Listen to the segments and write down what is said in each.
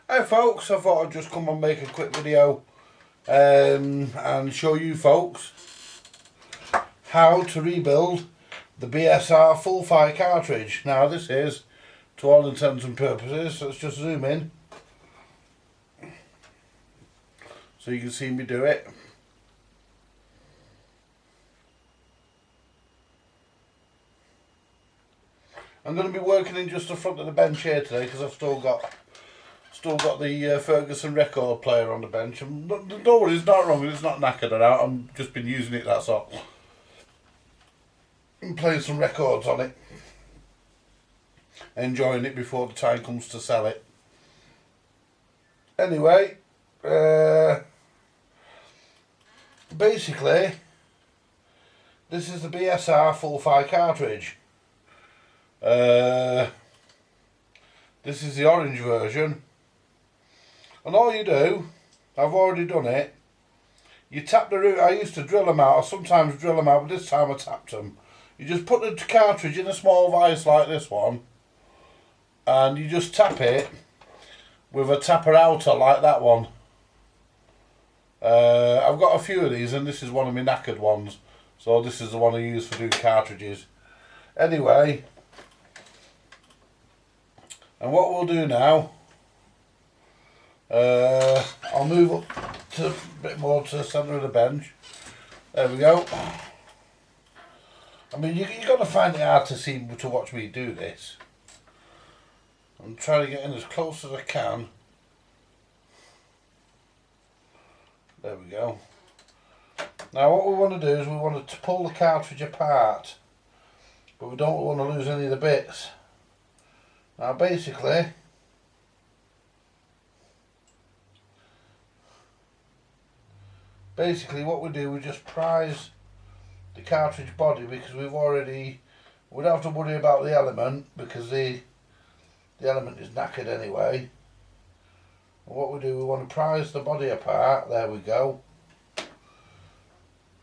Hi folks, I thought I'd just come and make a quick video and show you folks how to rebuild the BSR full fire cartridge. Now this is, to all intents and purposes, let's just zoom in so you can see me do it. I'm going to be working in just the front of the bench here today because I've still got the Ferguson record player on the bench. And don't worry, it's not wrong, it's not knackered or out, I've just been using it, that's all. I'm playing some records on it, enjoying it before the time comes to sell it. Anyway, basically this is the BSR full fire cartridge. This is the orange version, and all you do, I've already done it, you tap the root. I used to drill them out, I sometimes drill them out, but this time I tapped them. You just put the cartridge in a small vice like this one, and you just tap it with a tapper outer like that one. I've got a few of these, and this is one of my knackered ones, so this is the one I use for doing cartridges. Anyway, and what we'll do now, I'll move up to a bit more to the centre of the bench. There we go. I mean, you're going to find it hard to watch me do this. I'm trying to get in as close as I can. There we go. Now what we want to do is we want to pull the cartridge apart, but we don't want to lose any of the bits. Now basically, what we do, we just prise the cartridge body, because we don't have to worry about the element, because the element is knackered anyway. And what we do, we want to prise the body apart. There we go.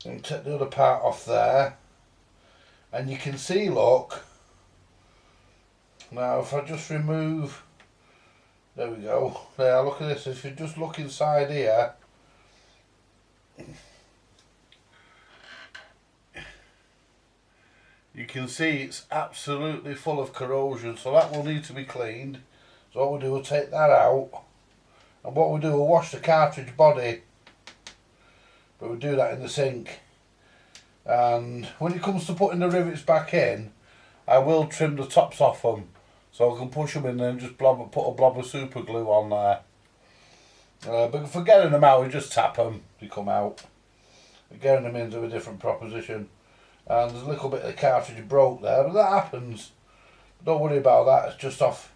And take the other part off there, and you can see, look, now if I just remove, there we go, there, look at this. If you just look inside here, you can see it's absolutely full of corrosion, so that will need to be cleaned. So what we'll do, we'll take that out, and what we'll do, we'll wash the cartridge body, but we'll do that in the sink. And when it comes to putting the rivets back in, I will trim the tops off them, so I can push them in there and just put a blob of super glue on there. But for getting them out, we just tap them, they come out. Getting them into a different proposition. And there's a little bit of the cartridge broke there, but that happens. Don't worry about that, it's just off,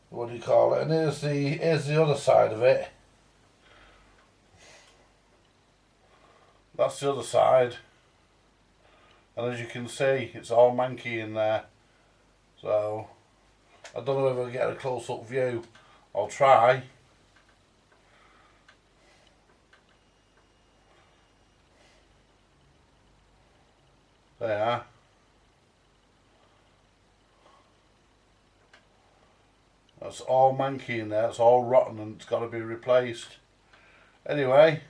what do you call it. And here's the other side of it. That's the other side. And as you can see, it's all manky in there. So I don't know if I'll get a close-up view. I'll try. There. That's all manky in there. It's all rotten and it's got to be replaced. Anyway,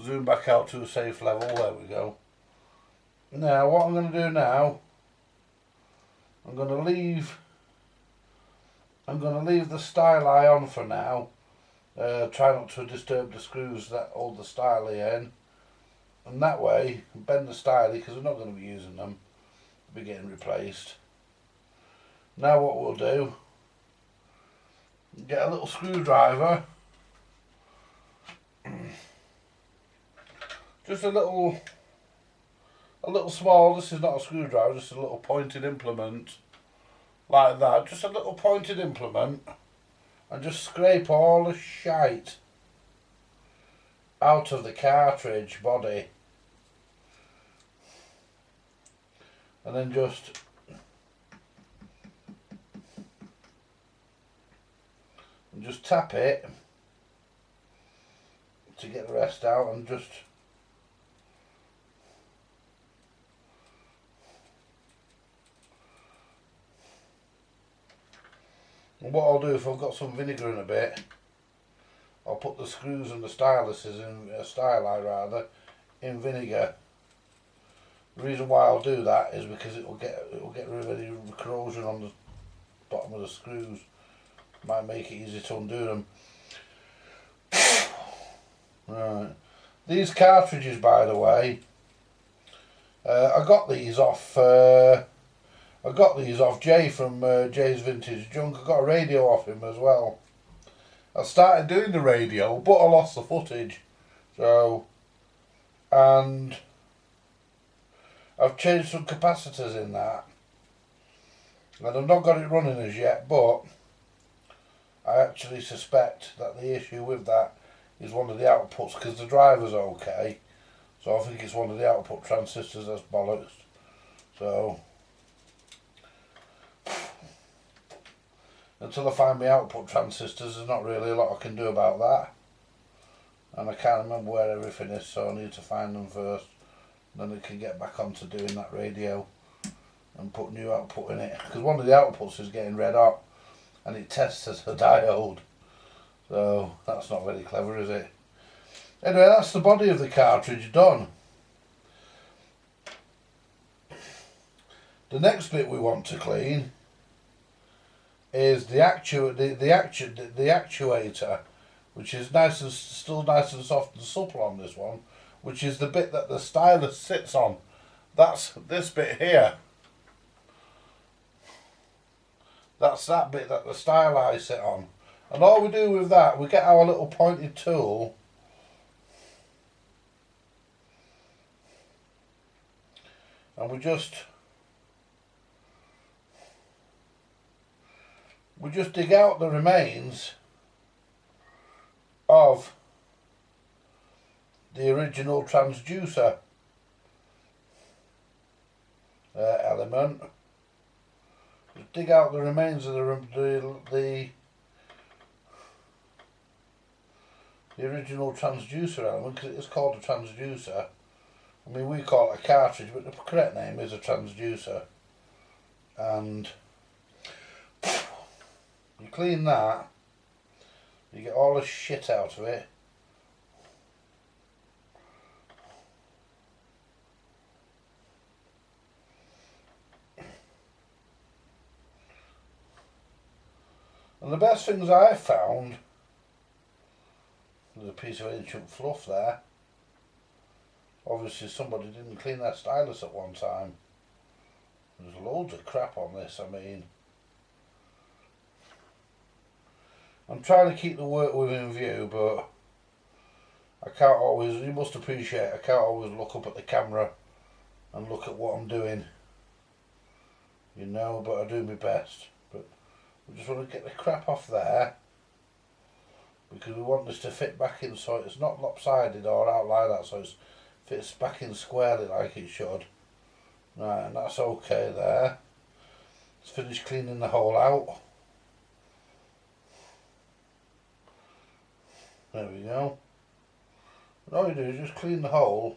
zoom back out to a safe level. There we go. Now what I'm going to do now, I'm going to leave the styli on for now. Try not to disturb the screws that hold the styli in, and that way bend the styli, because we're not going to be using them, they'll be getting replaced. Now what we'll do, get a little screwdriver, just a little small, this is not a screwdriver, just a little pointed implement like that, just a little pointed implement, and just scrape all the shite out of the cartridge body, and then just tap it to get the rest out, and just And what I'll do, if I've got some vinegar in a bit, I'll put the screws and the styluses in, styli rather, in vinegar. The reason why I'll do that is because it will get rid of any corrosion on the bottom of the screws. Might make it easy to undo them. Right. These cartridges, by the way, I got these off Jay from Jay's Vintage Junk. I got a radio off him as well. I started doing the radio, but I lost the footage. So, and I've changed some capacitors in that, and I've not got it running as yet, but I actually suspect that the issue with that is one of the outputs, because the driver's okay, so I think it's one of the output transistors that's bollocks. So until I find my output transistors, there's not really a lot I can do about that, and I can't remember where everything is, so I need to find them first. Then I can get back onto doing that radio and put new output in it, because one of the outputs is getting red hot and it tests as a diode, so that's not very clever, is it? Anyway, that's the body of the cartridge done. The next bit we want to clean is the actuator, which is still nice and soft and supple on this one, which is the bit that the stylus sits on. That's this bit here. That's that bit that the styli sit on. And all we do with that, we get our little pointed tool and we just dig out the remains of the original transducer element. Just dig out the remains of the original transducer element, because it is called a transducer. I mean, we call it a cartridge, but the correct name is a transducer. And you clean that, you get all the shit out of it. And the best things I've found, there's a piece of ancient fluff there. Obviously somebody didn't clean their stylus at one time. There's loads of crap on this, I mean. I'm trying to keep the work within view, but I can't always, you must appreciate, I can't always look up at the camera and look at what I'm doing. You know, but I do my best. But we just want to get the crap off there, because we want this to fit back in so it's not lopsided or out like that, so it fits back in squarely like it should. Right, and that's okay there. Let's finish cleaning the hole out. There we go. And all you do is just clean the hole.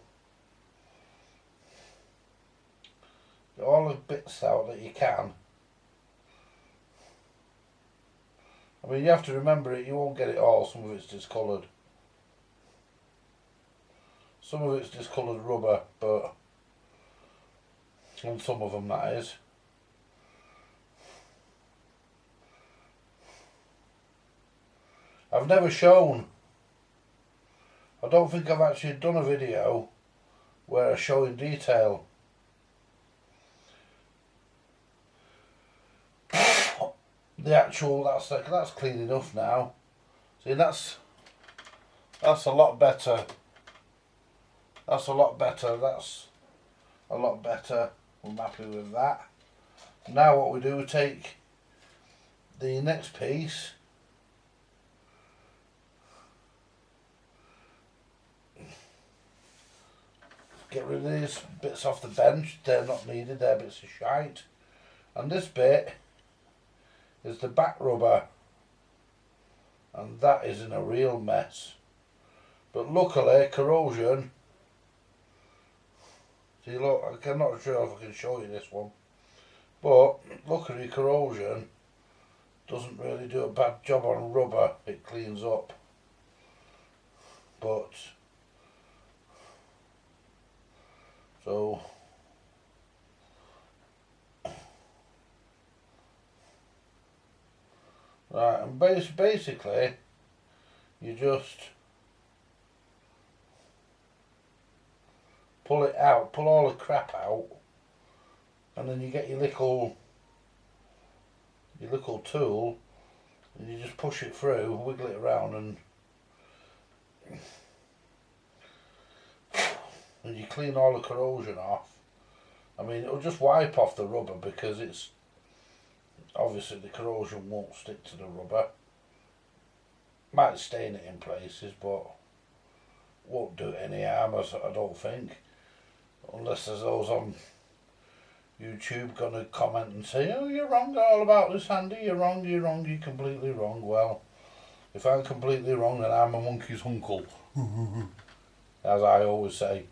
Get all the bits out that you can. I mean, you have to remember it, you won't get it all, some of it's discoloured. Some of it's discoloured rubber, but on some of them that is. I've never shown, I don't think I've actually done a video where I show in detail. The actual, that's clean enough now. See, that's a lot better. That's a lot better. That's a lot better. I'm happy with that. Now what we do, we take the next piece, get rid of these bits off the bench. They're not needed. They're bits of shite. And this bit is the back rubber, and that is in a real mess. But luckily, corrosion, see, look, I'm not sure if I can show you this one, but luckily corrosion doesn't really do a bad job on rubber, it cleans up. But so right, and basically you just pull it out, pull all the crap out, and then you get your little tool and you just push it through, wiggle it around, and you clean all the corrosion off. I mean, it'll just wipe off the rubber because it's obviously the corrosion won't stick to the rubber. Might stain it in places, but won't do it any harm, I don't think, unless there's those on YouTube gonna comment and say, oh, you're wrong all about this, Andy, you're wrong, you're completely wrong. Well, if I'm completely wrong, then I'm a monkey's uncle. As I always say.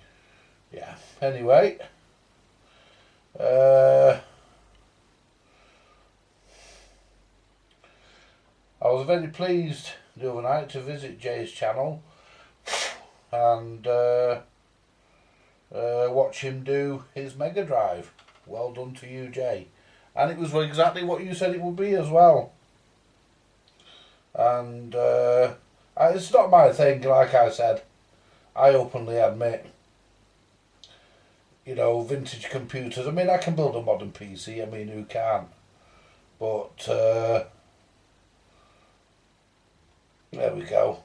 Yeah, anyway, I was very pleased the other night to visit Jay's channel and watch him do his Mega Drive. Well done to you, Jay. And it was exactly what you said it would be as well. And it's not my thing, like I said. I openly admit, you know, vintage computers. I mean, I can build a modern PC. I mean, who can't? But there we go.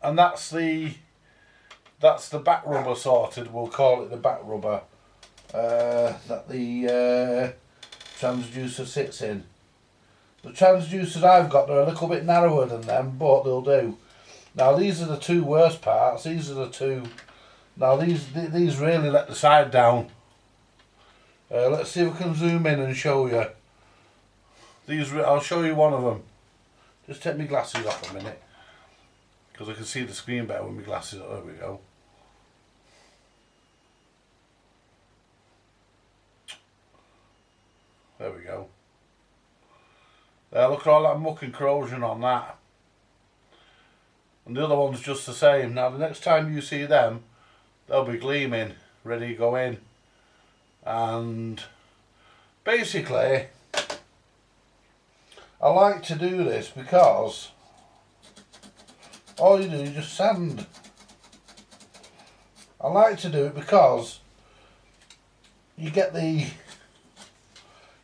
And that's the back rubber sorted. We'll call it the back rubber that the transducer sits in. The transducers I've got, they're a little bit narrower than them, but they'll do. Now these are the two worst parts. These are the two. Now these really let the side down. Let's see if we can zoom in and show you. I'll show you one of them. Just take my glasses off a minute, because I can see the screen better with my glasses on. There we go. There we go. Look at all that muck and corrosion on that. And the other one's just the same. Now the next time you see them, they'll be gleaming, ready to go in. And basically, I like to do this because all you do is just sand. I like to do it because you get the,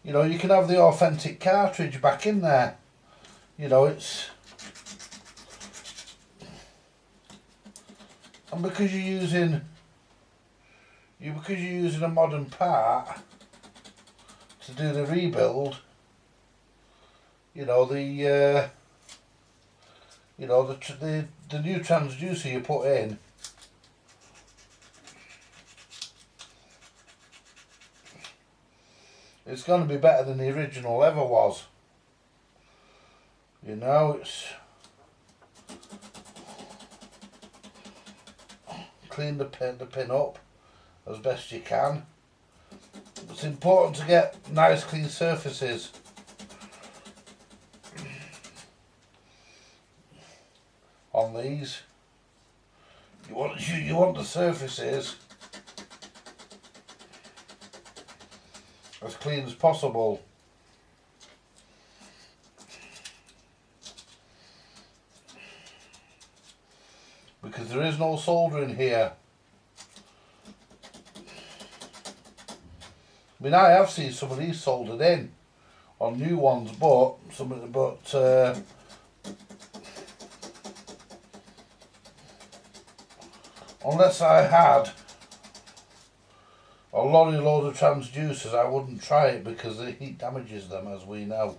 you know, you can have the authentic cartridge back in there. You know, it's, and because you're using a modern part to do the rebuild, you know, the new transducer you put in, it's going to be better than the original ever was. You know, it's clean the pin up as best you can. It's important to get nice clean surfaces. On these, you want the surfaces as clean as possible. Because there is no soldering here. I mean, I have seen some of these soldered in on new ones, but unless I had a lorry load of transducers, I wouldn't try it because the heat damages them, as we know.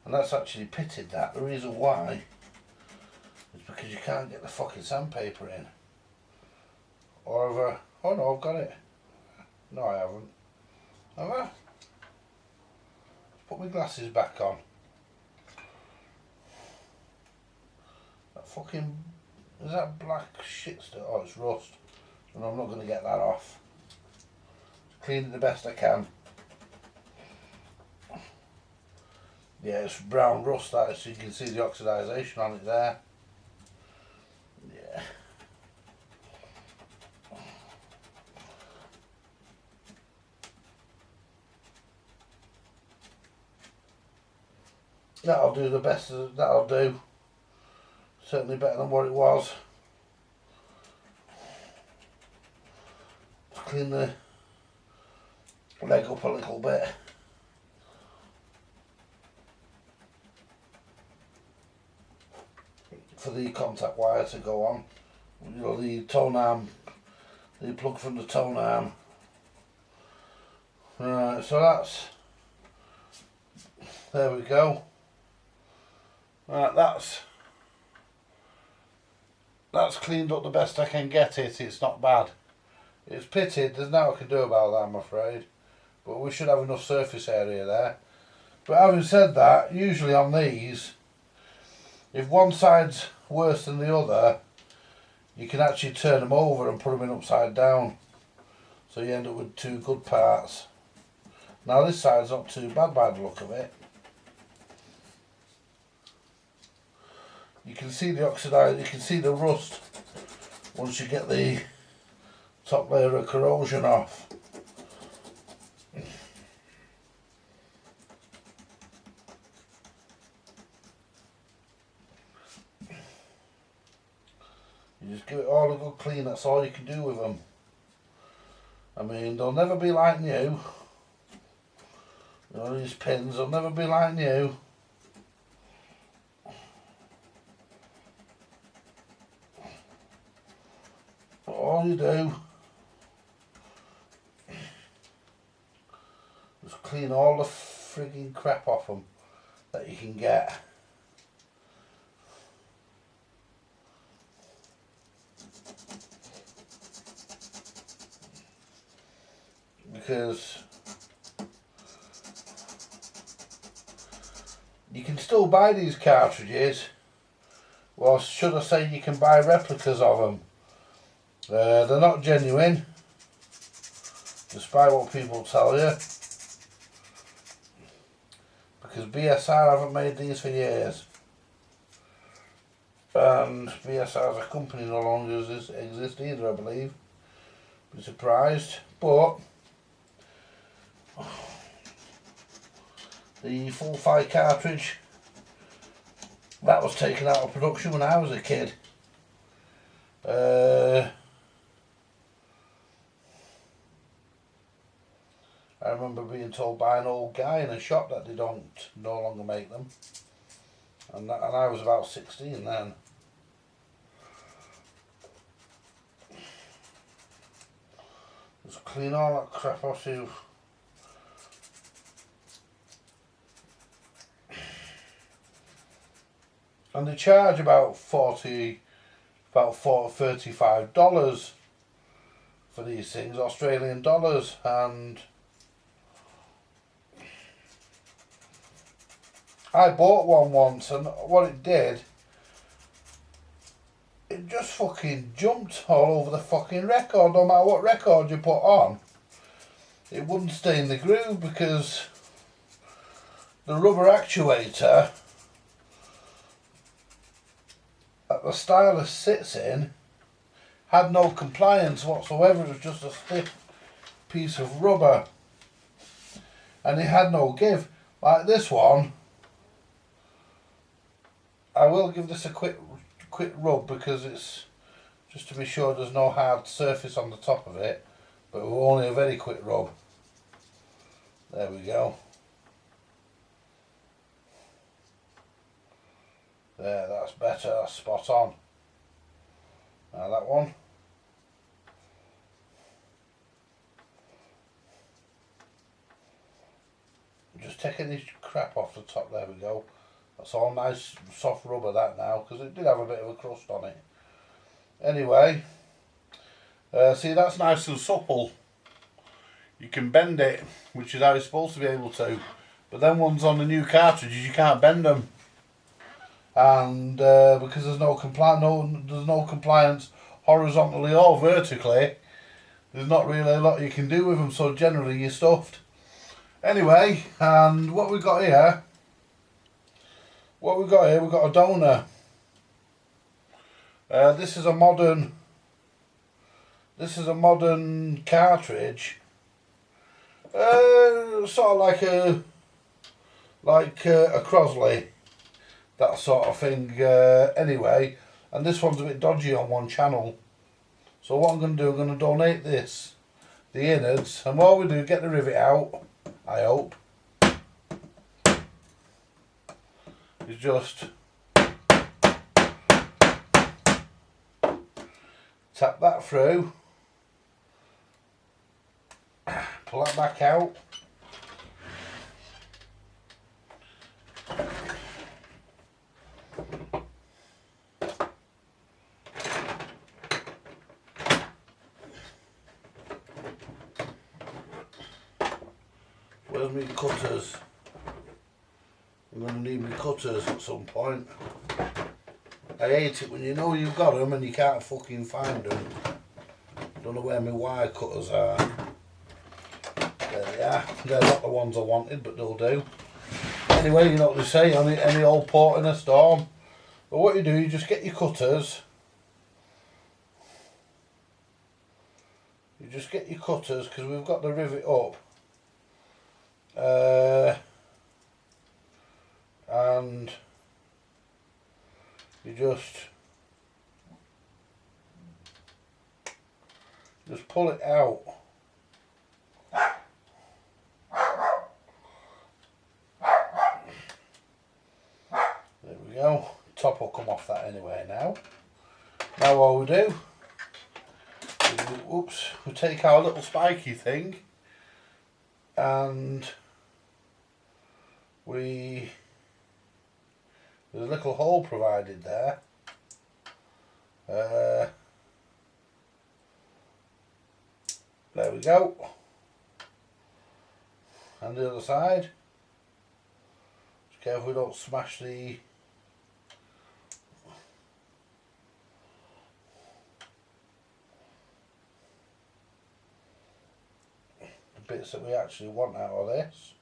And that's actually pitted that. The reason why is because you can't get the fucking sandpaper in. Or have I, oh no, I've got it. No, I haven't. Have I? Put my glasses back on. fucking... Is that black shit still? Oh, it's rust. And I'm not going to get that off. Just clean it the best I can. Yeah, it's brown rust, that is, so you can see the oxidisation on it there. Yeah. That'll do the best that'll do. Certainly better than what it was. Clean the leg up a little bit. For the contact wire to go on. You know, the tone arm, the plug from the tone arm. Right, so there we go. Right, that's cleaned up the best I can get it. It's not bad. It's pitted, there's nothing I can do about that, I'm afraid. But we should have enough surface area there. But having said that, usually on these, if one side's worse than the other, you can actually turn them over and put them in upside down. So you end up with two good parts. Now this side's not too bad by the look of it. You can see the oxidized, you can see the rust once you get the top layer of corrosion off. You just give it all a good clean, that's all you can do with them. I mean, they'll never be like new. You know, these pins, they'll never be like new. But all you do is clean all the frigging crap off them that you can get. Because you can still buy these cartridges, well, should I say you can buy replicas of them. They're not genuine, despite what people tell you, because BSR haven't made these for years, and BSR as a company no longer exists either, I believe. Be surprised, but the full fight cartridge, that was taken out of production when I was a kid. I remember being told by an old guy in a shop that they no longer make them, and I was about 16 then. Just clean all that crap off you. And they charge about $35 for these things, Australian dollars, and I bought one once, and what it did, it just fucking jumped all over the fucking record. No matter what record you put on, it wouldn't stay in the groove because the rubber actuator that the stylus sits in had no compliance whatsoever. It was just a stiff piece of rubber, and it had no give. Like this one, I will give this a quick rub because it's just to be sure there's no hard surface on the top of it, but only a very quick rub. There we go. There, that's better, that's spot on. Now that one. Just take any crap off the top, there we go. That's all nice soft rubber that now, because it did have a bit of a crust on it. Anyway, see, that's nice and supple. You can bend it, which is how it's supposed to be able to. But then ones on the new cartridges, you can't bend them. and because there's no compliance horizontally or vertically, there's not really a lot you can do with them, so generally you're stuffed. Anyway, and what we've got here, we've got a donor. This is a modern cartridge, sort of like a Crosley, that sort of thing. Anyway, and this one's a bit dodgy on one channel, so what I'm going to do, I'm going to donate the innards, and while we do, get the rivet out, I hope, is just tap that through, pull that back out, where's my cutters? I'm going to need my cutters at some point. I hate it when you know you've got them and you can't fucking find them. Don't know where my wire cutters are. There they are. They're not the ones I wanted, but they'll do. Anyway, you know what they say, any old port in a storm. But what you do, you just get your cutters. You just get your cutters, because we've got the rivet up. And you just pull it out. There we go. Top will come off that anyway now. Now what we do, we take our little spiky thing and there's a little hole provided there. There we go. And the other side. Just careful we don't smash the bits that we actually want out of this.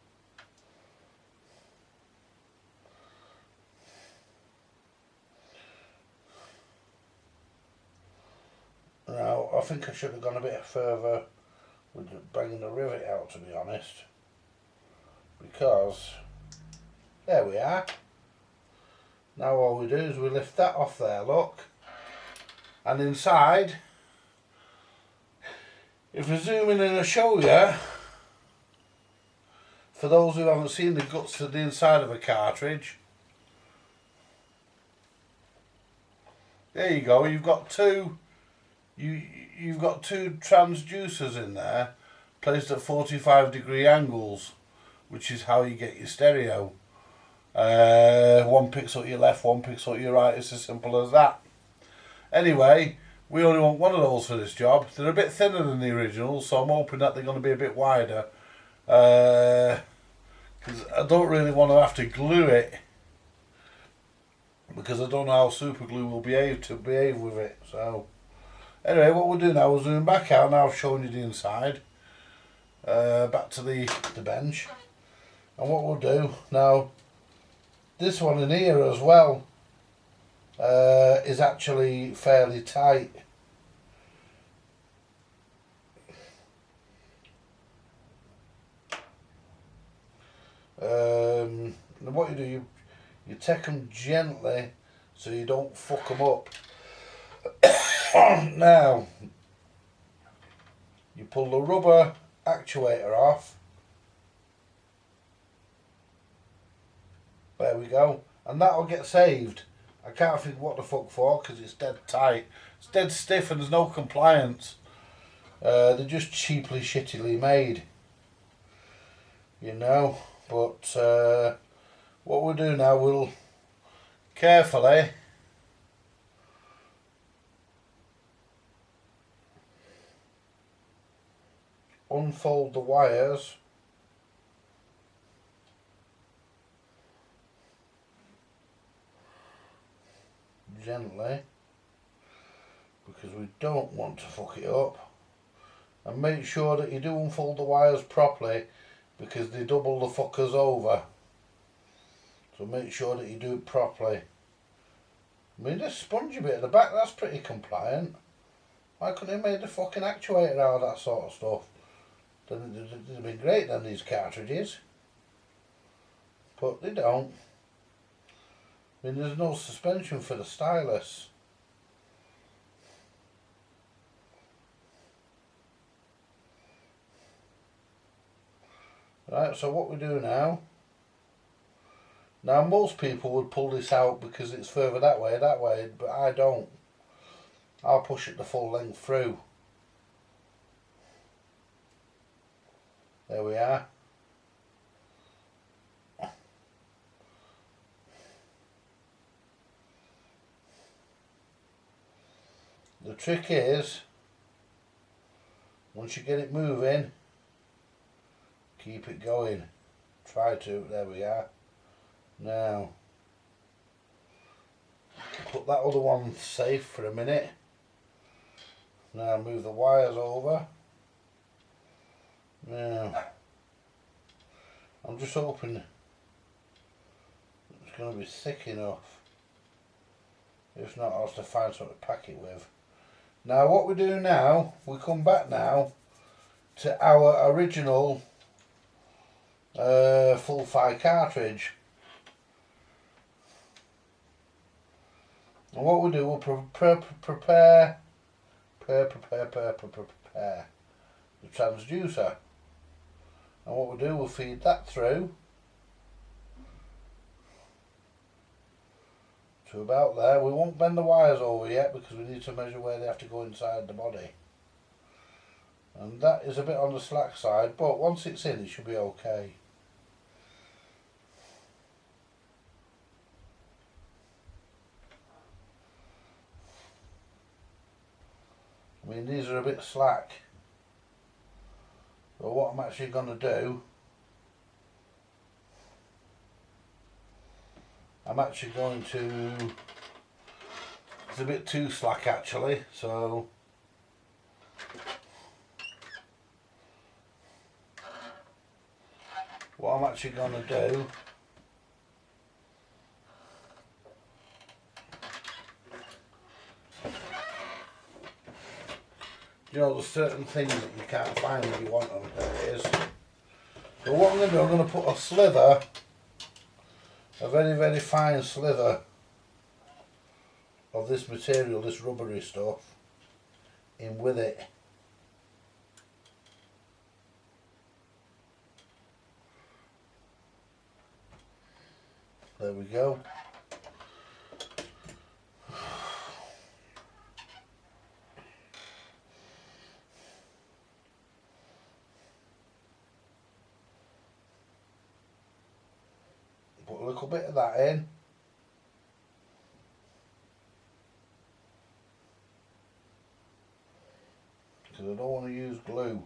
Now, I think I should have gone a bit further with bringing the rivet out, to be honest, because there we are. Now all we do is we lift that off there, look, and inside, if we zoom in and I show you, for those who haven't seen the guts to the inside of a cartridge, there you go, you've got two transducers in there placed at 45-degree angles, which is how you get your stereo. One picks up your left, one picks up your right. It's as simple as that. Anyway, we only want one of those for this job. They're a bit thinner than the original, so I'm hoping that they're going to be a bit wider, because I don't really want to have to glue it, because I don't know how super glue will behave with it. So anyway, what we'll do now, we'll zoom back out. Now I've shown you the inside. Back to the bench. And what we'll do now, this one in here as well is actually fairly tight. And what you do, you take them gently so you don't fuck them up. Now, you pull the rubber actuator off. There we go. And that'll get saved. I can't think what the fuck for, because it's dead tight. It's dead stiff and there's no compliance. They're just cheaply, shittily made. You know. But what we'll do now, we'll carefully unfold the wires gently, because we don't want to fuck it up. And make sure that you do unfold the wires properly, because they double the fuckers over. So make sure that you do it properly. I mean, this spongy bit at the back, that's pretty compliant. Why couldn't they make the fucking actuator out of that sort of stuff? They'd have been great then, these cartridges. But they don't. I mean, there's no suspension for the stylus. Right, so what we do now, most people would pull this out because it's further that way, but I don't. I'll push it the full length through. There we are. The trick is, once you get it moving, keep it going. Try to. There we are. Now, put that other one safe for a minute. Now move the wires over. Now, I'm just hoping it's going to be thick enough. If not, I'll have to find something to pack it with. Now what we do now, we come back now to our original full 5 cartridge. And what we do, we'll prepare the transducer. And what we'll do, we'll feed that through to about there. We won't bend the wires over yet because we need to measure where they have to go inside the body. And that is a bit on the slack side, but once it's in, it should be okay. I mean, these are a bit slack. But what I'm actually going to do, it's a bit too slack actually, so what I'm actually going to do, you know, there's certain things that you can't find when you want them, there it is. So what I'm going to do, I'm going to put a slither, a very, very fine slither of this material, this rubbery stuff, in with it. There we go. Put a little bit of that in. Because I don't want to use glue.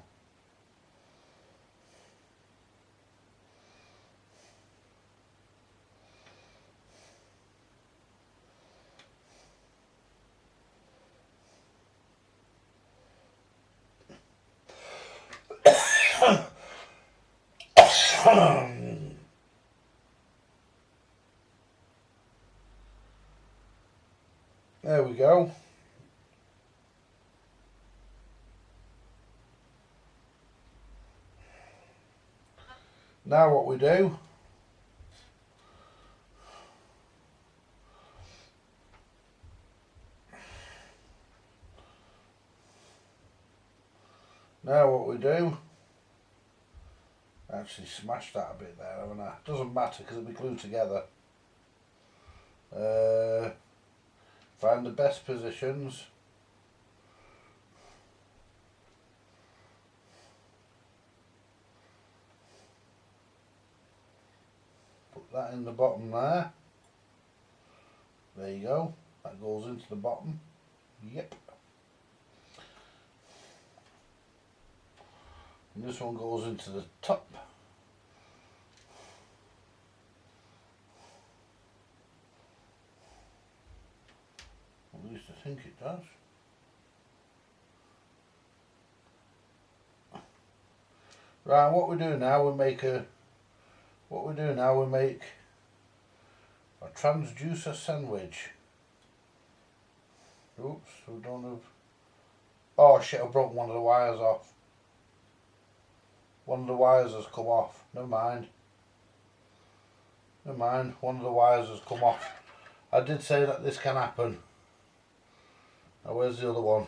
There we go. Now what we do, actually smashed that a bit there, haven't I? Doesn't matter because it'll be glued together. Find the best positions. Put that in the bottom there. There you go. That goes into the bottom. Yep. And this one goes into the top. think it does. Right, what we do now, we make a transducer sandwich. Oops, we don't have. Oh shit! I broke one of the wires off. One of the wires has come off. Never mind. Never mind. One of the wires has come off. I did say that this can happen. Now where's the other one?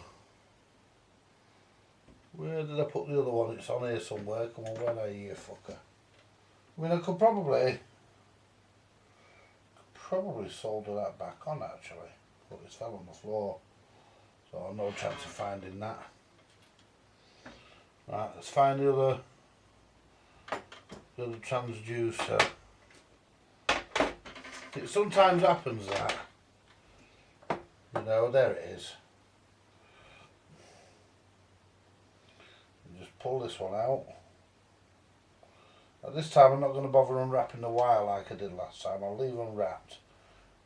Where did I put the other one? It's on here somewhere. Come on, where are you, fucker? I mean, I could probably solder that back on actually, but it's fell on the floor, so I've no chance of finding that. Right, let's find the other transducer. It sometimes happens that, you know, there it is. You just pull this one out. At this time I'm not going to bother unwrapping the wire like I did last time. I'll leave unwrapped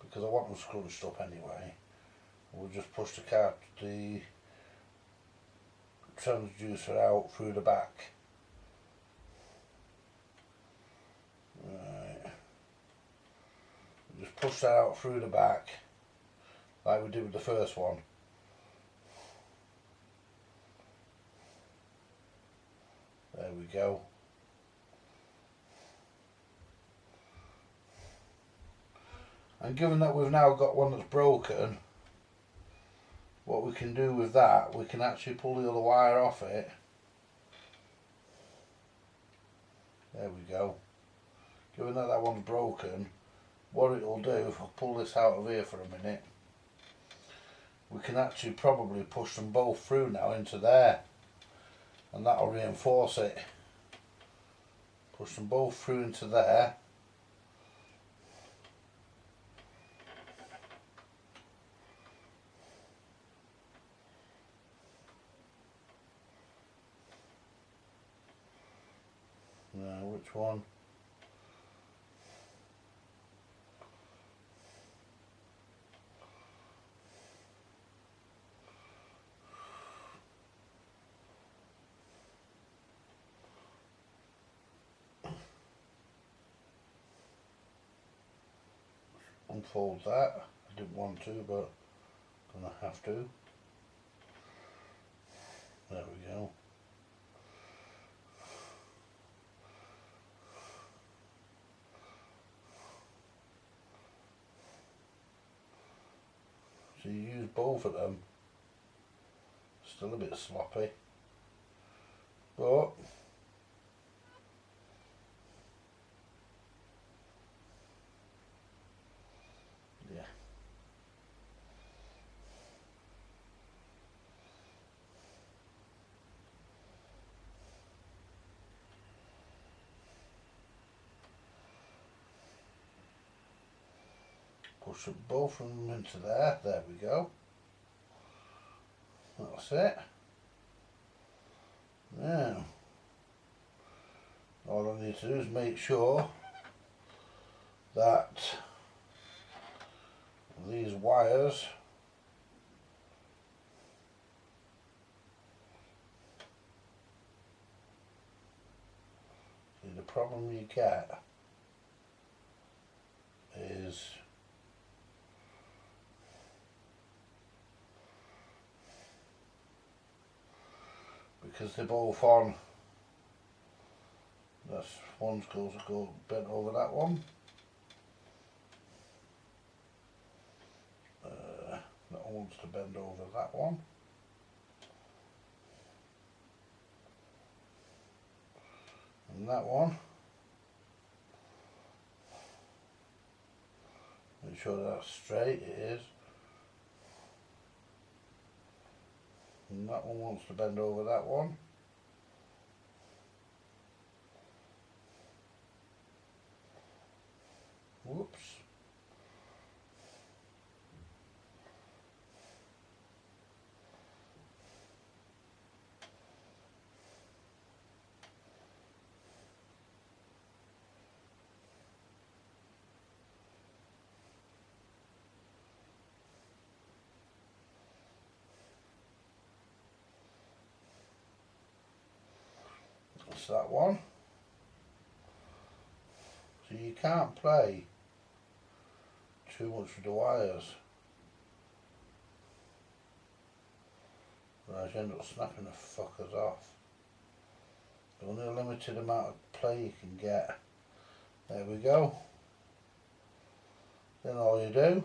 because I want them scrunched up anyway. We'll just push the transducer out through the back. Right. Just push that out through the back like we did with the first one. There we go. And given that we've now got one that's broken, what we can do with that, we can actually pull the other wire off it. There we go. Given that that one's broken, what it will do, if I pull this out of here for a minute, we can actually probably push them both through now into there, and that will reinforce it. Push them both through into there. Now, which one? Unfold that. I didn't want to, but I'm gonna have to. There we go. So you use both of them. Still a bit sloppy, but yeah. Push them both of them into there. There we go. That's it. Now, all I need to do is make sure that these wires see, the problem you get is because they're both on, that's one's goes to go bent over that one. That one wants to bend over that one. And that one. Make sure that's straight, it is. And that one wants to bend over that one. Whoops. this, that one. So you can't play too much with the wires. Otherwise you end up snapping the fuckers off. There's only a limited amount of play you can get. There we go. Then all you do,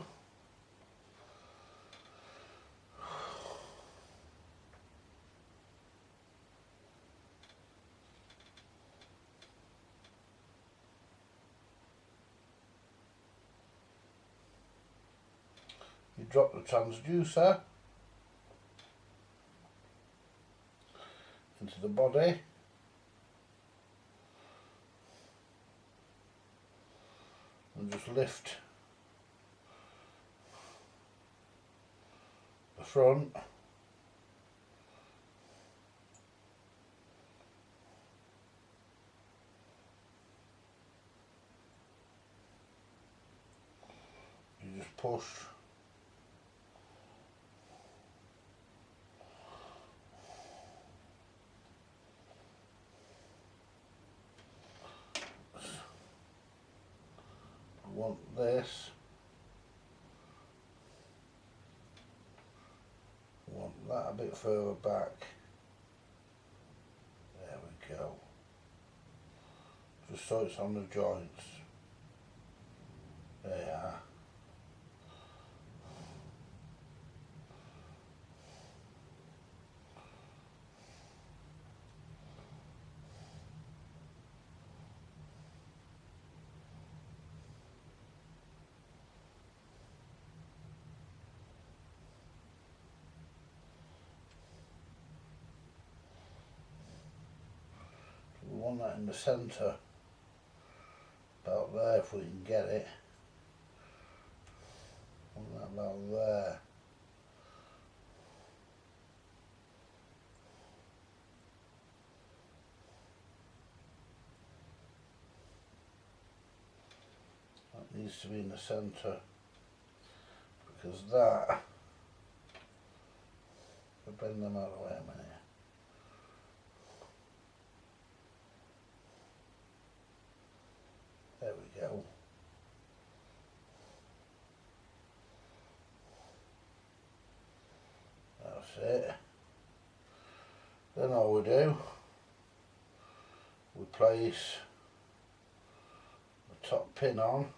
you drop the transducer into the body, and just lift the front you just push want this, want that a bit further back. There we go. Just so it's on the joints. There you are. We want that in the centre, about there if we can get it. Want that about there. That needs to be in the centre, because that, I'll bend them out of the way a minute. There we go. That's it. Then all we do, we place the top pin on.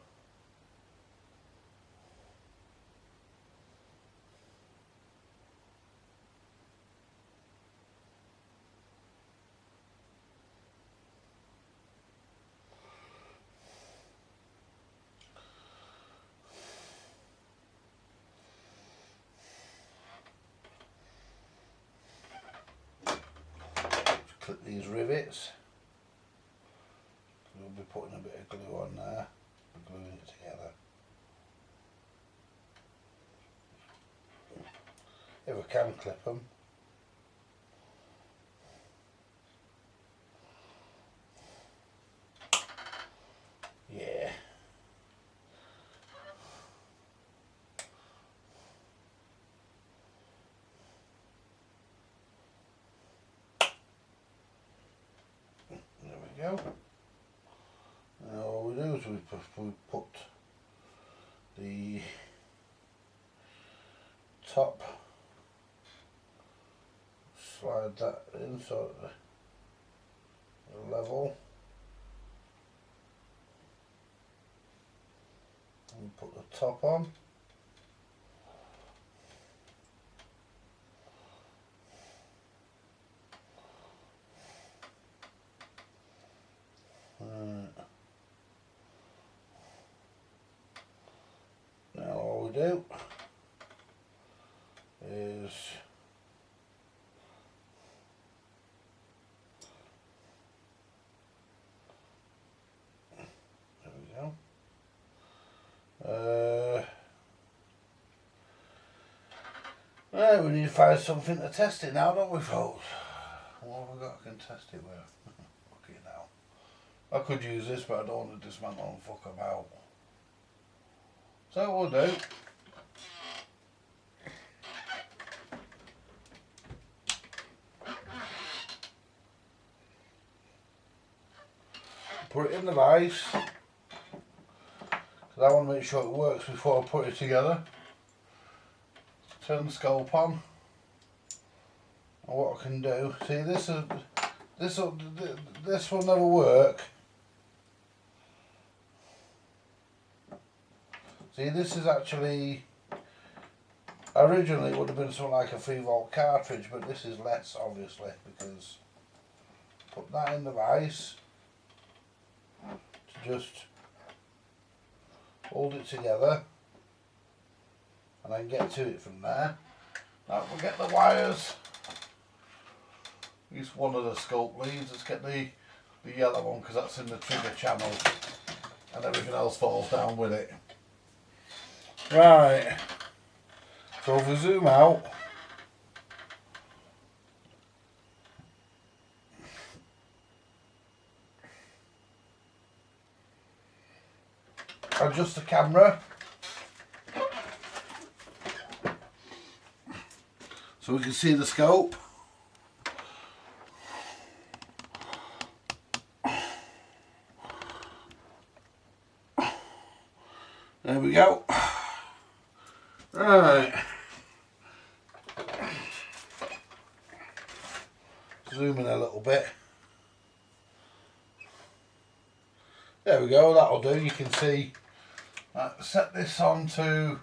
Clip these rivets. We'll be putting a bit of glue on there, gluing it together. If I can clip them. Yeah. Go. Now all we do is we put the top, slide that in so they're level, and put the top on. Now all we do is there we go. Right, we need to find something to test it now, don't we, folks? What have we got I can test it with? Okay, now. I could use this, but I don't want to dismantle and fuck about. So what we'll do, put it in the vise, because I want to make sure it works before I put it together. Turn the scope on, and what I can do, see this will never work. See, this is actually, originally it would have been something like a 3-volt cartridge, but this is less obviously, because put that in the vise to just hold it together and then get to it from there. Now we'll get the wires. Use one of the scope leads. Let's get the yellow one, because that's in the trigger channel and everything else falls down with it. Right, so if we zoom out, adjust the camera so we can see the scope. There we go. Right. Zoom in a little bit. There we go, that'll do. You can see. Set this on to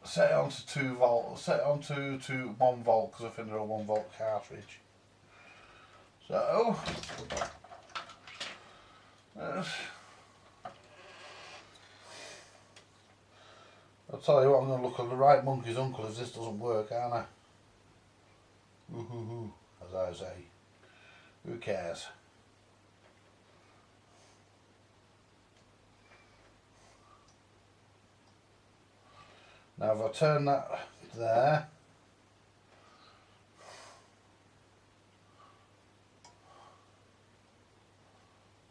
2 volt. Set it on to 1 volt, because I think they're a 1 volt cartridge. So I'll tell you what, I'm going to look at the right monkey's uncle if this doesn't work, aren't I? Ooh, as I say. Who cares? Now if I turn that there,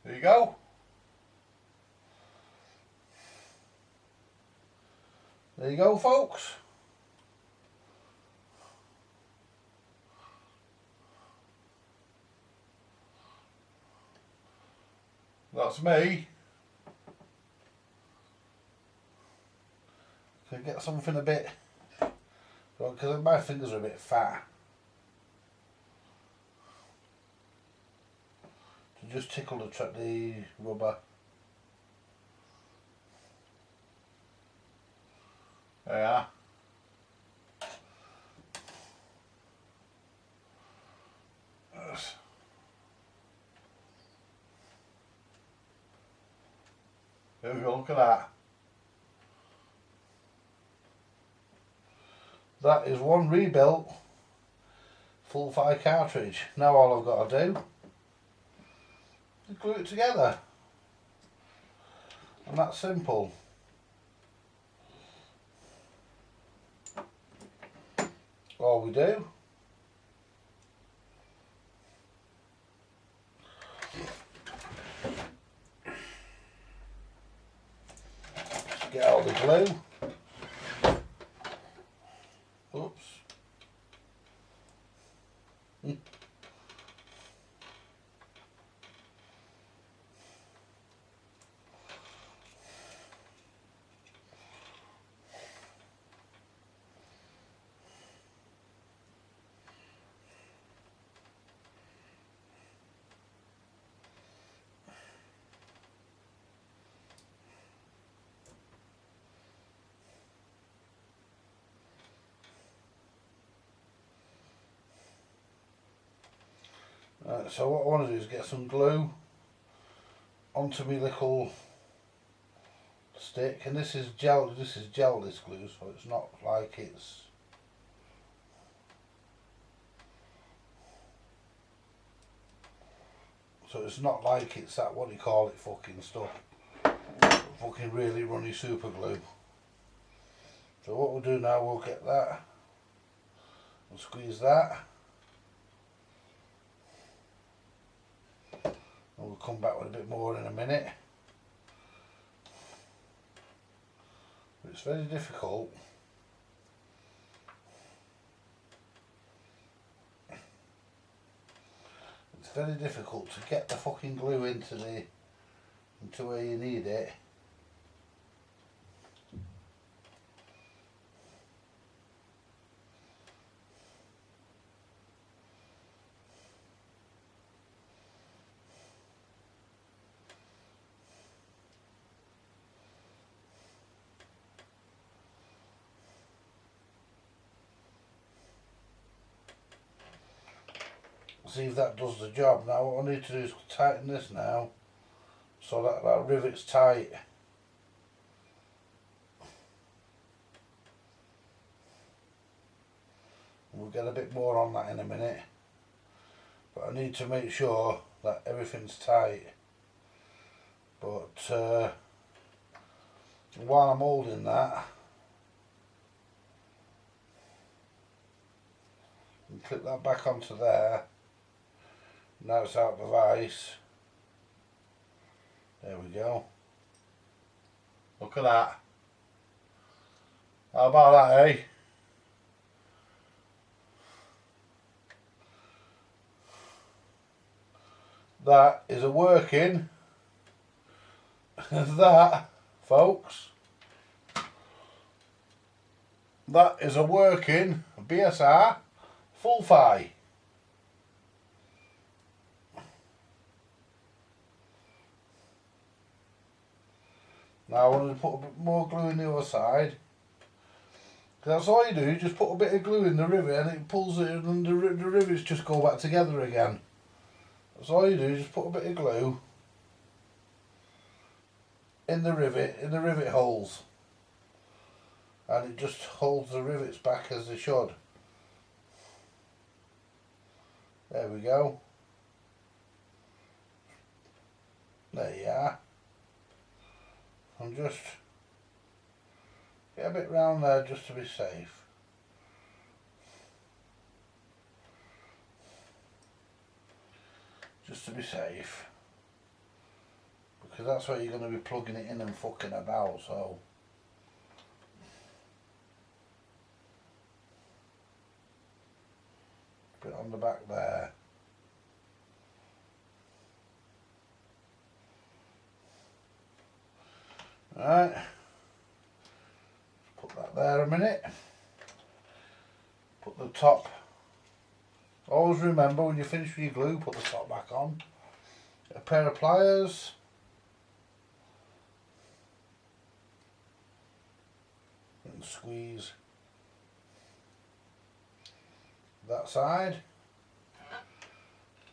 there you go. There you go, folks. That's me. Can I get something a bit, because my fingers are a bit fat, to just tickle the rubber. There you are. There we go, look at that. That is one rebuilt full 5 cartridge. Now all I've got to do is glue it together. And that's simple. All we do is get all the glue. Oops. So what I want to do is get some glue onto my little stick, and this is gel. This glue, so it's not like it's that, what do you call it, fucking stuff, fucking really runny super glue. So what we'll do now, we'll get that and squeeze that. And we'll come back with a bit more in a minute. But it's very difficult. very difficult to get the fucking glue into where you need it. See if that does the job. Now what I need to do is tighten this now so that rivet's tight. We'll get a bit more on that in a minute, but I need to make sure that everything's tight. But while I'm holding that, and clip that back onto there. Now it's out of the vise. There we go. Look at that. How about that, eh? That is a working. That, folks, that is a working BSR full fi. Now I want to put a bit more glue in the other side. That's all you do, you just put a bit of glue in the rivet and it pulls it and the rivets just go back together again. That's all you do, just put a bit of glue in the rivet holes. And it just holds the rivets back as they should. There we go. There you are. And just get a bit round there just to be safe. Just to be safe. Because that's where you're going to be plugging it in and fucking about, so. Bit on the back there. Right, put that there a minute. Put the top. Always remember when you finish with your glue, put the top back on. A pair of pliers. And squeeze that side.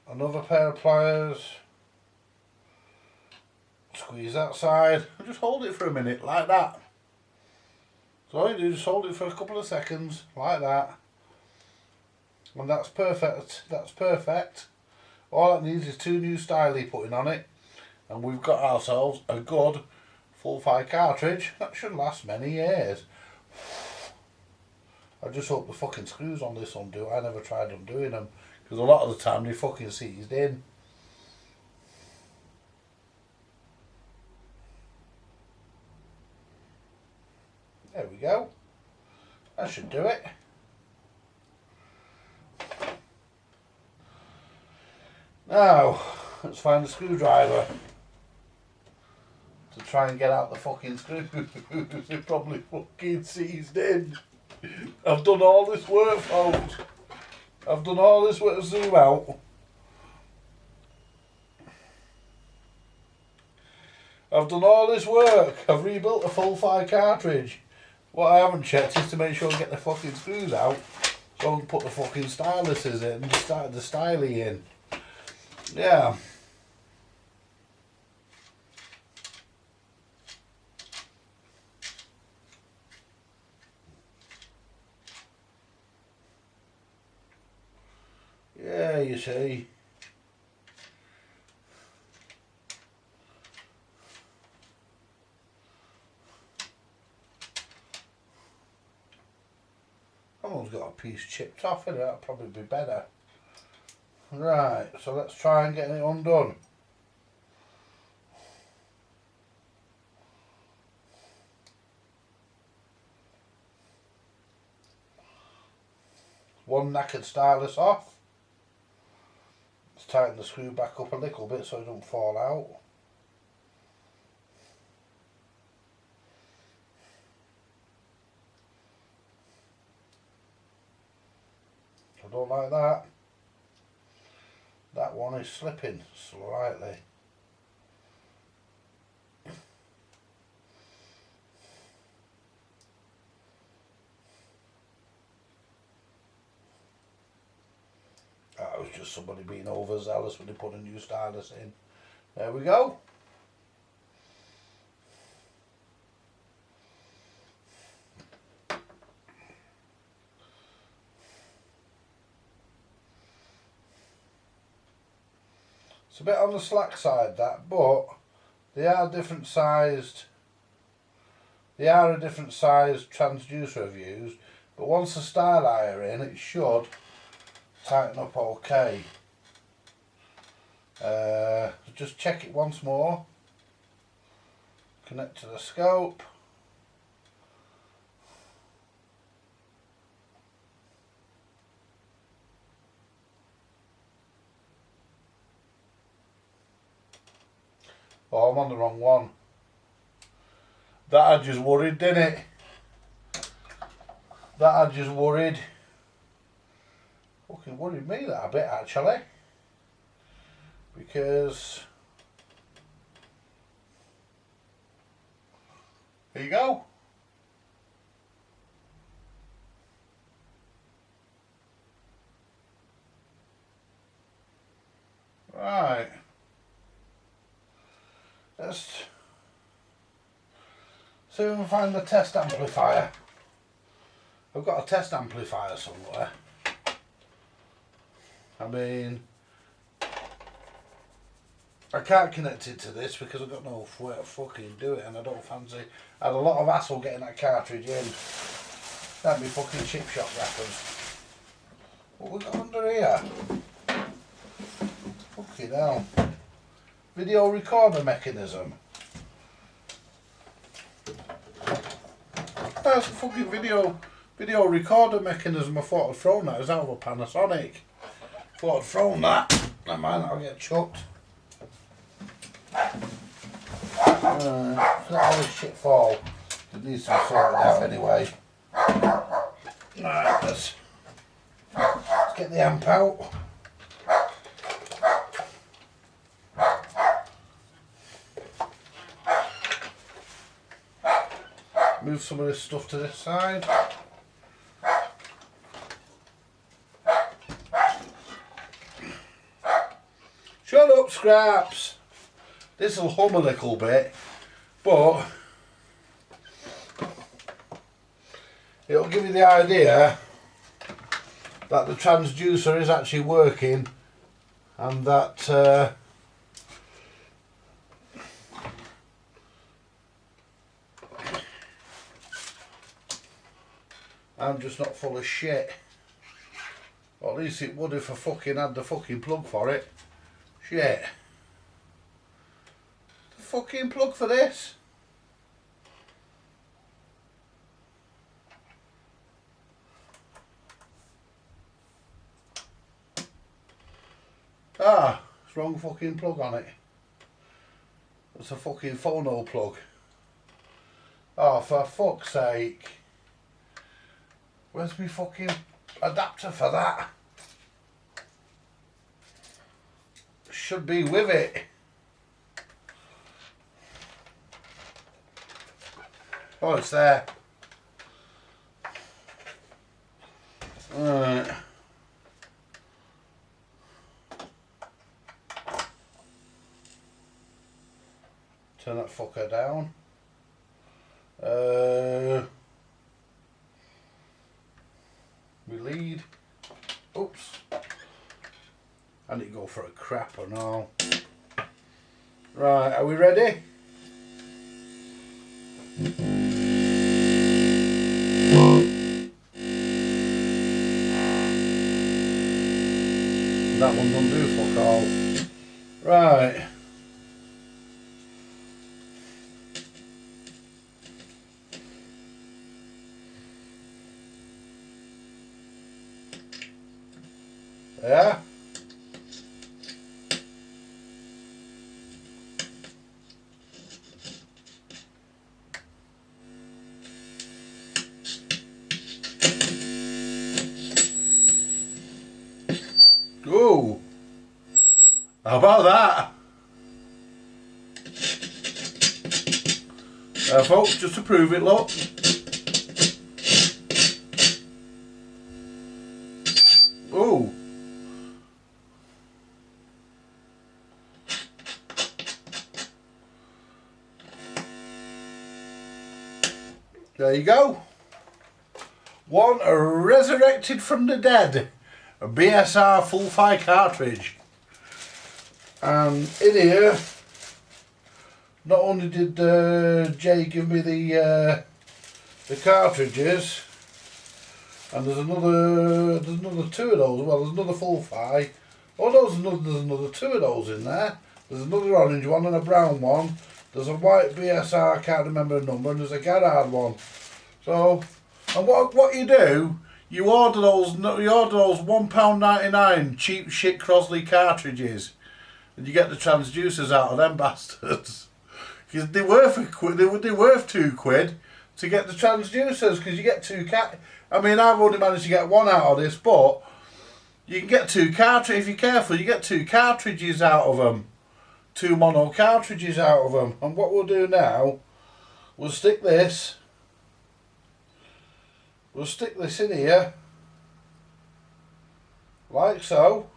Another pair of pliers. Squeeze that side and just hold it for a minute like that. So all you do is just hold it for a couple of seconds like that, and that's perfect. That's perfect. All it needs is 2 new stylies putting on it, and we've got ourselves a good full fi cartridge that should last many years. I just hope the fucking screws on this undo. I never tried undoing them because a lot of the time they fucking seized in. There we go. That should do it. Now, let's find a screwdriver to try and get out the fucking screws. They're probably fucking seized in. I've done all this work, folks. I've done all this work to zoom out. I've done all this work. I've rebuilt a full fi cartridge. What I haven't checked is to make sure I get the fucking screws out so I can put the fucking styluses in and start the stylie in. Yeah. Yeah, you see. Someone's got a piece chipped off in it, that'll probably be better. Right, so let's try and get it undone. One knackered stylus off. Let's tighten the screw back up a little bit so it don't fall out. I don't like that. That one is slipping slightly. That was just somebody being overzealous when they put a new stylus in. There we go. It's a bit on the slack side that, but they are different sized. They are a different sized transducer I've used, but once the styli are in, it should tighten up okay. Just check it once more. Connect to the scope. Oh, I'm on the wrong one. That I just worried, didn't it? That I just worried. Fucking worried me that a bit actually. Because here you go. Right. Let's see if we can find the test amplifier. I've got a test amplifier somewhere. I mean, I can't connect it to this because I've got no way to fucking do it, and I don't fancy. I had a lot of hassle getting that cartridge in. That'd be fucking chip shop wrappers. What we got under here? Fucking hell. Video recorder mechanism. That's a fucking video recorder mechanism. I thought I'd thrown that. It was out of a Panasonic. Thought I'd thrown that. Never mind, I'll get chucked. Let all this shit fall. It needs to be sorted out anyway. Right, let's get the amp out. Move some of this stuff to this side. Shut up, Scraps! This'll hum a little bit, but it'll give you the idea that the transducer is actually working and that I'm just not full of shit. Or at least it would if I fucking had the fucking plug for it. Shit. The fucking plug for this? Ah, it's wrong fucking plug on it. It's a fucking phono plug. Oh, for fuck's sake. Where's my fucking adapter for that? Should be with it. Oh, it's there. Alright. Turn that fucker down. We lead. Oops. I need to go for a crap or no. Right, are we ready? That one don't do fuck all. Right. Yeah. Ooh. How about that? Folks, just to prove it, look. Ooh. There you go. One resurrected from the dead. A BSR full fire cartridge. And in here, not only did Jay give me the cartridges, and there's another two of those. Well, there's another full fire. Oh no, there's another two of those in there. There's another orange one and a brown one. There's a white BSR, I can't remember the number, and there's a Garrard one. So, and what you do, you order those £1.99 cheap shit Crosley cartridges, and you get the transducers out of them bastards. Because they're worth £1. They're worth £2 to get the transducers, because you get I mean, I've only managed to get one out of this, but you can get two cartridges if you're careful. You get two cartridges out of them. Two mono cartridges out of them. And what we'll do now, we'll stick this in here, like so,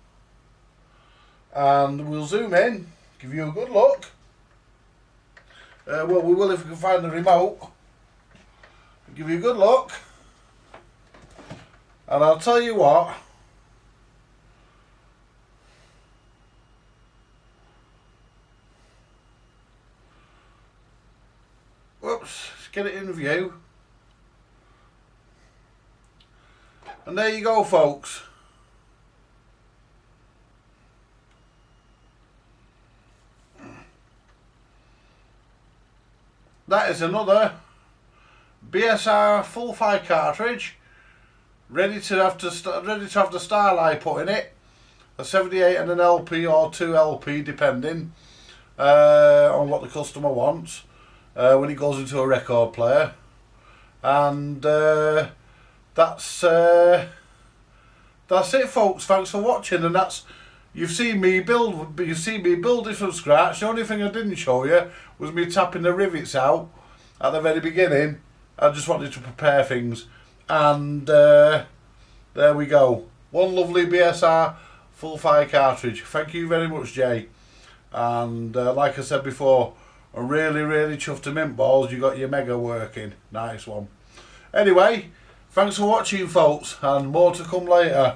and we'll zoom in, give you a good look. Well, we will if we can find the remote. Give you a good look, and I'll tell you what. Whoops, let's get it in view. And there you go, folks. That is another BSR full fire cartridge, ready to have the Starlight put in it. A 78 and an LP or 2 LP, depending on what the customer wants. When it goes into a record player, and that's it, folks. Thanks for watching, and you've seen me build it from scratch. The only thing I didn't show you was me tapping the rivets out at the very beginning. I just wanted to prepare things, and there we go. One lovely BSR full fire cartridge. Thank you very much, Jay. And like I said before, I'm really chuffed to mint balls. You got your mega working. Nice one. Anyway, thanks for watching, folks, and more to come later.